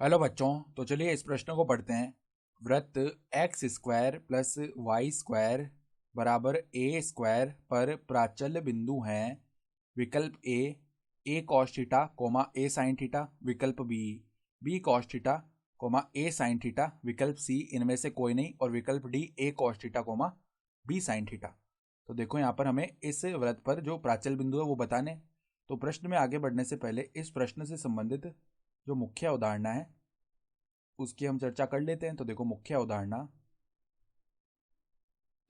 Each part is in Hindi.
हेलो बच्चों। तो चलिए इस प्रश्न को पढ़ते हैं। वृत्त x square plus y square बराबर ए स्क्वायर पर प्राचल बिंदु हैं। विकल्प A cos theta comma a sine theta. विकल्प B cos theta comma a sine theta. विकल्प सी इनमें से कोई नहीं। और विकल्प D a cos theta comma b sine theta. तो देखो यहाँ पर हमें इस वृत्त पर जो प्राचल बिंदु है वो बताने हैं। तो प्रश्न में आगे बढ़ने से पहले इस प्रश्न से संबंधित जो मुख्य अवधारणा है उसकी हम चर्चा कर लेते हैं। तो देखो मुख्य अवधारणा,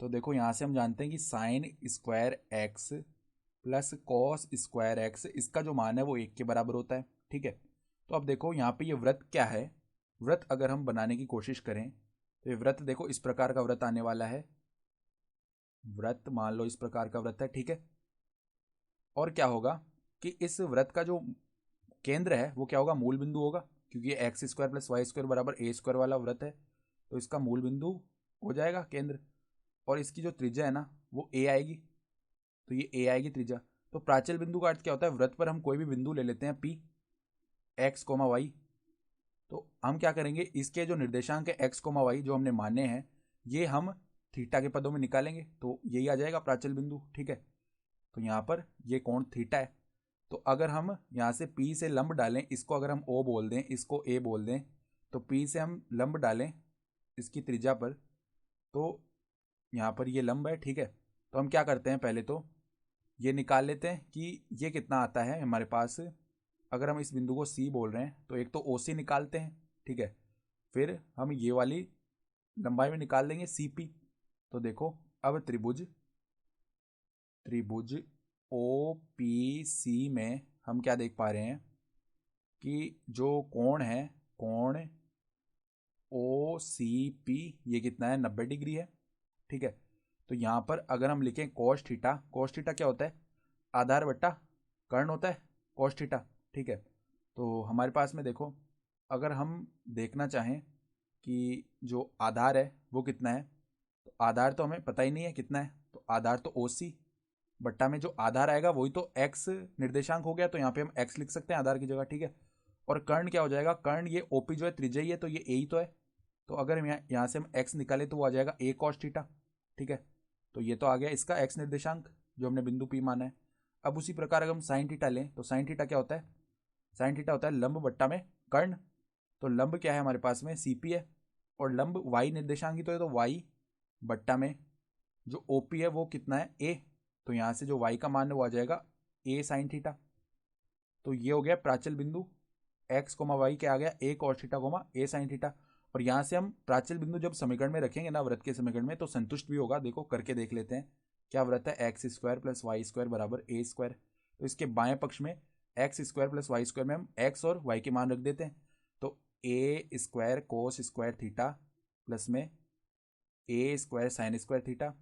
तो देखो यहाँ से हम जानते हैं कि sine square x plus cos square x, इसका जो मान है वो एक के बराबर होता है। ठीक है। तो अब देखो यहाँ पे ये व्रत क्या है। व्रत अगर हम बनाने की कोशिश करें तो ये व्रत देखो इस प्रकार का व्रत आने वाला है। व्रत मान लो इस प्रकार का व्रत है। ठीक है। और क्या होगा कि इस व्रत का जो केंद्र है वो क्या होगा, मूल बिंदु होगा, क्योंकि ये x square plus y square बराबर ए स्क्वायर वाला व्रत है। तो इसका मूल बिंदु हो जाएगा केंद्र। और इसकी जो त्रिज्या है ना वो ए आएगी। तो ये ए आएगी त्रिज्या। तो प्राचल बिंदु का अर्थ क्या होता है, व्रत पर हम कोई भी बिंदु ले लेते हैं पी एक्स कोमा वाई। तो हम क्या करेंगे, इसके जो निर्देशांक है एक्स कोमा वाई जो हमने माने हैं ये हम थीटा के पदों में निकालेंगे। तो यही आ जाएगा प्राचल बिंदु। ठीक है। तो यहाँ पर ये कोण थीटा है। तो अगर हम यहाँ से P से लंब डालें, इसको अगर हम O बोल दें, इसको A बोल दें, तो P से हम लंब डालें इसकी त्रिज्या पर, तो यहाँ पर ये लंब है। ठीक है। तो हम क्या करते हैं, पहले तो ये निकाल लेते हैं कि ये कितना आता है हमारे पास। अगर हम इस बिंदु को C बोल रहे हैं तो एक तो OC निकालते हैं। ठीक है। फिर हम ये वाली लंबाई में निकाल लेंगे CP। तो देखो अब त्रिभुज त्रिभुज OPC में हम क्या देख पा रहे हैं कि जो कोण है, कोण OCP ये कितना है, 90 डिग्री है। ठीक है। तो यहाँ पर अगर हम लिखें कोस थीटा, कोस थीटा क्या होता है, आधार बट्टा कर्ण होता है कोस थीटा। ठीक है। तो हमारे पास में देखो अगर हम देखना चाहें कि जो आधार है वो कितना है, तो आधार तो हमें पता ही नहीं है कितना है। तो आधार तो OC बट्टा में जो आधार आएगा वही तो x निर्देशांक हो गया। तो यहाँ पे हम x लिख सकते हैं आधार की जगह। ठीक है। और कर्ण क्या हो जाएगा, कर्ण ये OP जो है त्रिज्या ही है, तो ये a ही तो है। तो अगर हम यहाँ से हम x निकाले तो वो आ जाएगा a cos थीटा। ठीक है। तो ये तो आ गया इसका x निर्देशांक जो हमने बिंदु P माना है। अब उसी प्रकार अगर हम साइन थीटा लें तो साइन थीटा क्या होता है, साइन थीटा होता है लंब बट्टा में कर्ण। तो लंब क्या है हमारे पास में CP है, और लंब y निर्देशांक ही तो है, तो y बट्टा में जो OP है वो कितना है, a। तो यहाँ से जो y का मान है वो आ जाएगा a साइन थीटा। तो ये हो गया प्राचल बिंदु x कोमा वाई क्या आ गया, a cos theta coma a sine theta. और यहाँ से हम प्राचल बिंदु जब समीकरण में रखेंगे ना, व्रत के समीकरण में, तो संतुष्ट भी होगा। देखो करके देख लेते हैं। क्या व्रत है, x square plus y square बराबर ए स्क्वायर। तो इसके बाएं पक्ष में x square plus y square में हम एक्स और वाई के मान रख देते हैं। तो a square cos square theta plus में a square sine square theta.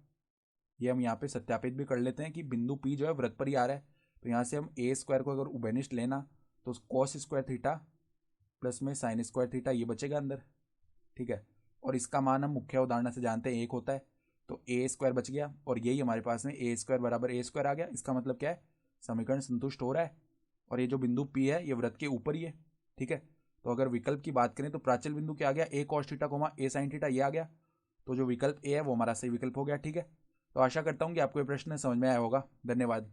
ये हम यहाँ पे सत्यापित भी कर लेते हैं कि बिंदु P जो है व्रत पर ही आ रहा है। तो यहाँ से हम ए स्क्वायर को अगर उभयनिष्ठ लेना तो कॉस स्क्वायर थीटा प्लस में साइन स्क्वायर थीटा ये बचेगा अंदर। ठीक है। और इसका मान हम मुख्य उदाहरण से जानते हैं एक होता है। तो ए स्क्वायर बच गया, और यही हमारे पास में ए स्क्वायर बराबर ए स्क्वायर आ गया। इसका मतलब क्या है, समीकरण संतुष्ट हो रहा है। और ये जो बिंदु P है ये व्रत के ऊपर ही है। ठीक है। तो अगर विकल्प की बात करें तो प्राचल बिंदु क्या आ गया, ए cos theta comma a sine theta ये आ गया। तो जो विकल्प ए है वो हमारा सही विकल्प हो गया। ठीक है। तो आशा करता हूँ कि आपको ये प्रश्न समझ में आया होगा। धन्यवाद।